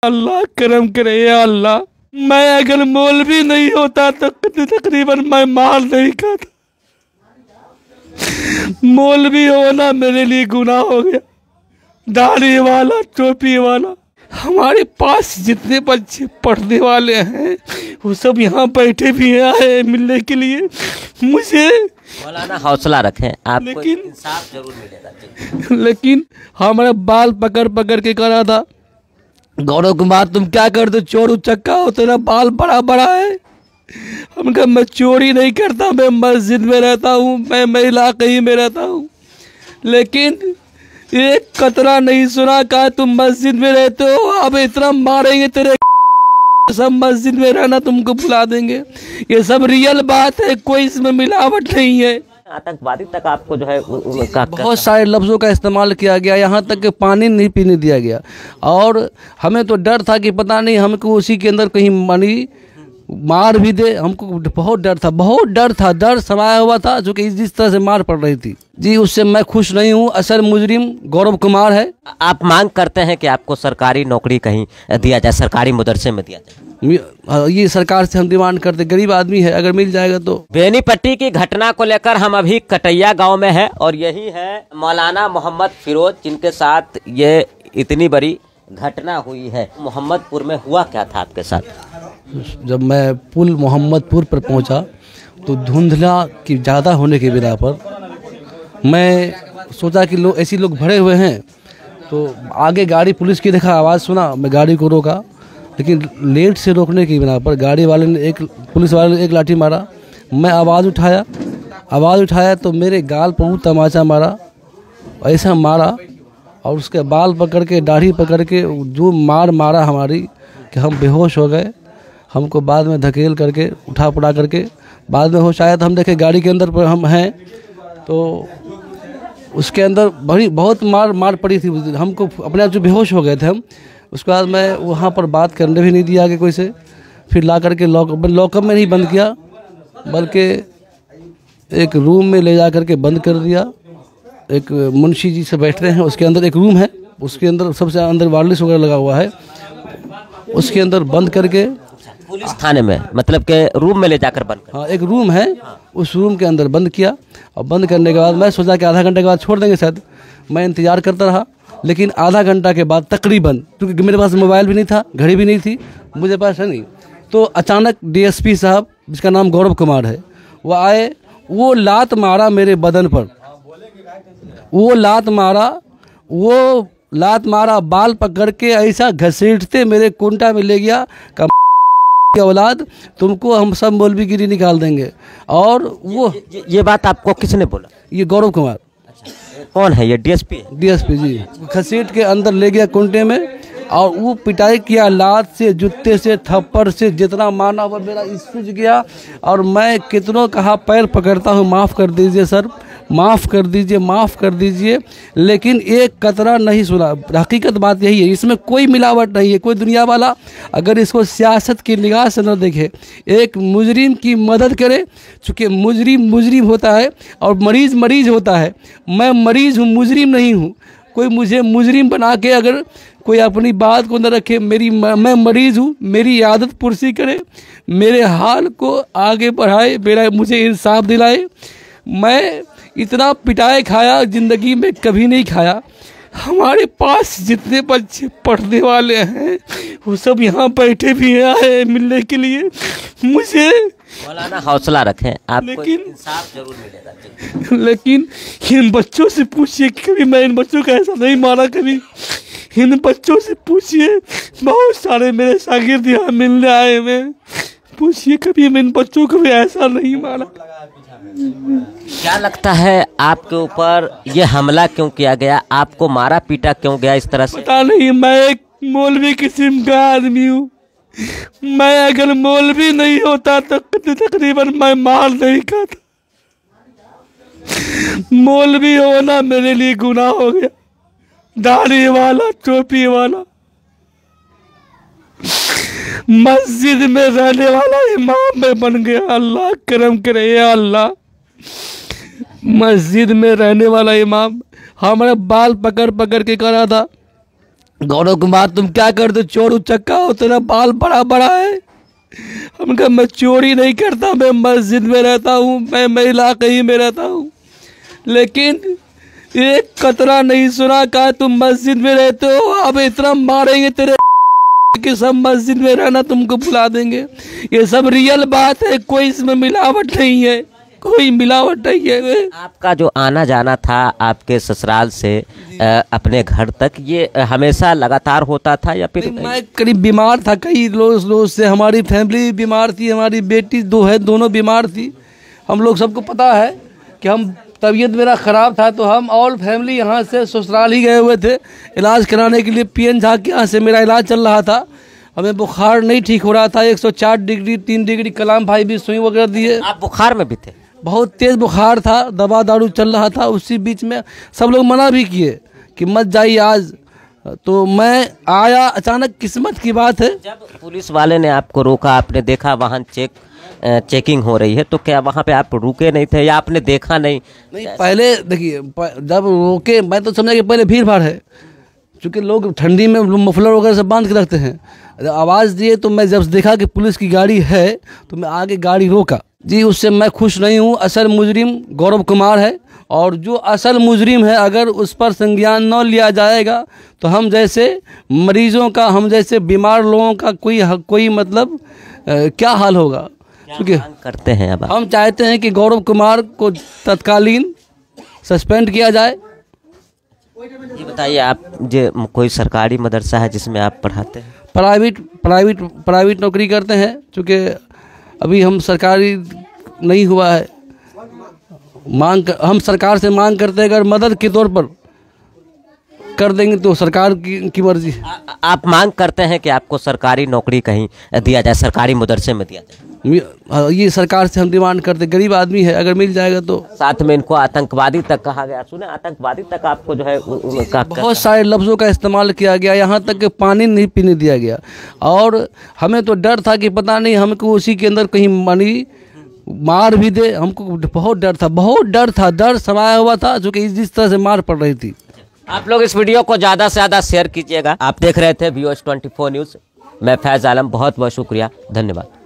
अल्लाह करम करे या अल्लाह। मैं अगर मौलवी नहीं होता तो तकरीबन मैं मार नहीं खाता। मौलवी होना मेरे लिए गुनाह हो गया। दाढ़ी वाला, टोपी वाला। हमारे पास जितने बच्चे पढ़ने वाले हैं वो सब यहाँ बैठे भी आए मिलने के लिए। मुझे मौलाना हौसला रखें, आपको लेकिन इंसाफ जरूर मिलेगा। लेकिन हमारा बाल पकड़ पकड़ के करा था, गौरव कुमार तुम क्या कर दो, चोर उचक्का हो, तेरा बाल बड़ा बड़ा है। हम कहा मैं चोरी नहीं करता, मैं मस्जिद में रहता हूँ, मैं इलाके ही में रहता हूँ। लेकिन एक कतरा नहीं सुना, कहा तुम मस्जिद में रहते हो, अब इतना मारेंगे तेरे सब मस्जिद में रहना तुमको बुला देंगे। ये सब रियल बात है, कोई इसमें मिलावट नहीं है। आतंकवादी तक आपको जो है बहुत सारे लफ्ज़ों का इस्तेमाल किया गया, यहाँ तक कि पानी नहीं पीने दिया गया। और हमें तो डर था कि पता नहीं हमको उसी के अंदर कहीं मनी मार भी दे। हमको बहुत डर था, डर समाया हुआ था, जो कि जिस तरह से मार पड़ रही थी जी, उससे मैं खुश नहीं हूँ। असल मुजरिम गौरव कुमार है। आप मांग करते हैं कि आपको सरकारी नौकरी कहीं दिया जाए, सरकारी मदरसे में दिया जाए। ये सरकार से हम डिमांड करते, गरीब आदमी है, अगर मिल जाएगा तो। बेनीपट्टी की घटना को लेकर हम अभी कटैया गांव में है और यही है मौलाना मोहम्मद फिरोज, जिनके साथ ये इतनी बड़ी घटना हुई है। मोहम्मदपुर में हुआ क्या था आपके साथ? जब मैं पुल मोहम्मदपुर पर पहुंचा तो धुंधला की ज़्यादा होने की बिना पर मैं सोचा कि ऐसे लोग भरे हुए हैं, तो आगे गाड़ी पुलिस की देखा, आवाज़ सुना, मैं गाड़ी को रोका। लेकिन लेट से रोकने की बिना पर गाड़ी वाले ने पुलिस वाले ने एक लाठी मारा। मैं आवाज़ उठाया तो मेरे गाल पर तमाचा मारा, ऐसा मारा, और उसके बाल पकड़ के, दाढ़ी पकड़ के जो मारा हमारी कि हम बेहोश हो गए। हमको बाद में धकेल करके उठा पड़ा करके बाद में होश आया तो हम देखे गाड़ी के अंदर पर हम हैं, तो उसके अंदर बहुत मार पड़ी थी। हमको अपने आप जो बेहोश हो गए थे हम। उसके बाद मैं वहाँ पर बात करने भी नहीं दिया आगे कोई से। फिर ला करके लॉकअप में नहीं बंद किया, बल्कि एक रूम में ले जा करके बंद कर दिया। एक मुंशी जी से बैठ रहे हैं, उसके अंदर एक रूम है, उसके अंदर सबसे अंदर वायरलेस वगैरह लगा हुआ है, उसके अंदर बंद करके पुलिस थाने में, मतलब के रूम में ले जाकर बंद कर। हाँ, एक रूम है, उस रूम के अंदर बंद किया। और बंद करने के बाद मैं सोचा कि आधा घंटे के बाद छोड़ देंगे शायद। मैं इंतज़ार करता रहा, लेकिन आधा घंटा के बाद तकरीबन, क्योंकि मेरे पास मोबाइल भी नहीं था, घड़ी भी नहीं थी, मुझे पास है नहीं, तो अचानक डीएसपी साहब, जिसका नाम गौरव कुमार है, वो आए। वो लात मारा मेरे बदन पर, वो लात मारा बाल पकड़ के ऐसा घसीटते मेरे कुंटा में ले गया कि औलाद तुमको हम सब मौलवीगिरी निकाल देंगे। और वो ये बात आपको किसने बोला? ये गौरव कुमार। कौन है ये? डीएसपी? डीएसपी जी। घसीट के अंदर ले गया कुंटे में, और वो पिटाई किया लात से, जूते से, थप्पड़ से, जितना माना वो मेरा सूझ गया। और मैं कितनों कहा पैर पकड़ता हूँ, माफ़ कर दीजिए सर, माफ़ कर दीजिए, लेकिन एक कतरा नहीं सुना। हकीकत बात यही है, इसमें कोई मिलावट नहीं है। कोई दुनिया वाला अगर इसको सियासत की निगाह से न देखे, एक मुजरिम की मदद करे, चूँकि मुजरिम होता है और मरीज़ होता है। मैं मरीज़ हूँ, मुजरिम नहीं हूँ। कोई मुझे मुजरिम बना के अगर कोई अपनी बात को न रखे, मैं मरीज़ हूँ, मेरी आदत पुरसी करे, मेरे हाल को आगे बढ़ाए, मुझे इंसाफ दिलाए। मैं इतना पिटाई खाया ज़िंदगी में कभी नहीं खाया। हमारे पास जितने बच्चे पढ़ने वाले हैं वो सब यहाँ बैठे भी आए मिलने के लिए। मुझे मौलाना हौसला रखें, आपको लेकिन इंसाफ जरूर मिलेगा। लेकिन इन बच्चों से पूछिए, कभी मैं इन बच्चों का ऐसा नहीं मारा। कभी इन बच्चों से पूछिए, बहुत सारे मेरे शागिर्द यहाँ मिलने आए हुए, पूछिए, कभी मैं इन बच्चों को भी ऐसा नहीं मारा। क्या लगता है आपके ऊपर ये हमला क्यों किया गया? आपको मारा पीटा क्यों गया इस तरह से? पता नहीं, मैं एक मौलवी किस्म का आदमी हूँ। मैं अगर मौलवी नहीं होता तो तकरीबन मैं मार नहीं खाता। मौलवी होना मेरे लिए गुनाह हो गया। दाढ़ी वाला, टोपी वाला, मस्जिद में रहने वाला इमाम में बन गया। अल्लाह करम करे या अल्लाह। मस्जिद में रहने वाला इमाम हमारे बाल पकड़ पकड़ के करा था, गौरव कुमार तुम क्या करते, चोर उचक्का हो, तेरा बाल बड़ा बड़ा है। हम कहा मैं चोरी नहीं करता, मैं मस्जिद में रहता हूँ, मैं इलाके ही में रहता हूँ, लेकिन एक कतरा नहीं सुना कहा तुम मस्जिद में रहते हो, अब इतना मारेंगे तेरे कि सब मस्जिद में रहना तुमको बुला देंगे। ये सब रियल बात है, कोई इसमें मिलावट नहीं है, कोई मिलावट नहीं है। आपका जो आना जाना था आपके ससुराल से अपने घर तक, ये हमेशा लगातार होता था या फिर? मैं करीब बीमार था, कई लोग से हमारी फैमिली बीमार थी, हमारी बेटी दोनों बीमार थी। हम लोग सबको पता है कि हम तबीयत मेरा ख़राब था तो हम ऑल फैमिली यहाँ से ससुराल ही गए हुए थे इलाज कराने के लिए। पीएन झा के यहाँ से मेरा इलाज चल रहा था, हमें बुखार नहीं ठीक हो रहा था, 104 डिग्री 3 डिग्री, कलाम भाई भी सुई वगैरह दिए। आप बुखार में भी थे? बहुत तेज़ बुखार था, दवा दारू चल रहा था। उसी बीच में सब लोग मना भी किए कि मत जाइए आज, तो मैं आया। अचानक किस्मत की बात है, जब पुलिस वाले ने आपको रोका, आपने देखा वाहन चेकिंग हो रही है, तो क्या वहाँ पे आप रुके नहीं थे या आपने देखा नहीं? नहीं पहले देखिए, जब रोके मैं तो समझा कि पहले भीड़ भाड़ है, क्योंकि लोग ठंडी में मफलर वगैरह से बांध के रखते हैं। आवाज़ दिए तो मैं जब देखा कि पुलिस की गाड़ी है तो मैं आगे गाड़ी रोका। जी उससे मैं खुश नहीं हूँ। असल मुजरिम गौरव कुमार है, और जो असल मुजरिम है अगर उस पर संज्ञान न लिया जाएगा तो हम जैसे मरीजों का, हम जैसे बीमार लोगों का कोई मतलब क्या हाल होगा। क्योंकि करते हैं अब हम चाहते हैं कि गौरव कुमार को तत्कालीन सस्पेंड किया जाए। ये बताइए, आप जो कोई सरकारी मदरसा है जिसमें आप पढ़ाते हैं? प्राइवेट नौकरी करते हैं, क्योंकि अभी हम सरकारी नहीं हुआ है। हम सरकार से मांग करते हैं, अगर मदद के तौर पर कर देंगे तो सरकार की मर्जी। आप मांग करते हैं कि आपको सरकारी नौकरी कहीं दिया जाए, सरकारी मदरसे में दिया जाए? ये सरकार से हम डिमांड करते, गरीब आदमी है, अगर मिल जाएगा तो। साथ में इनको आतंकवादी तक कहा गया, सुने आतंकवादी तक आपको जो है बहुत सारे लफ्ज़ों का इस्तेमाल किया गया, यहाँ तक कि पानी नहीं पीने दिया गया। और हमें तो डर था कि पता नहीं हमको उसी के अंदर कहीं मार भी दे, हमको बहुत डर था, डर समाया हुआ था, जो कि जिस तरह से मार पड़ रही थी। आप लोग इस वीडियो को ज़्यादा से ज़्यादा शेयर कीजिएगा। आप देख रहे थे VOS 24 न्यूज़, मैं फैज़ आलम, बहुत बहुत शुक्रिया, धन्यवाद।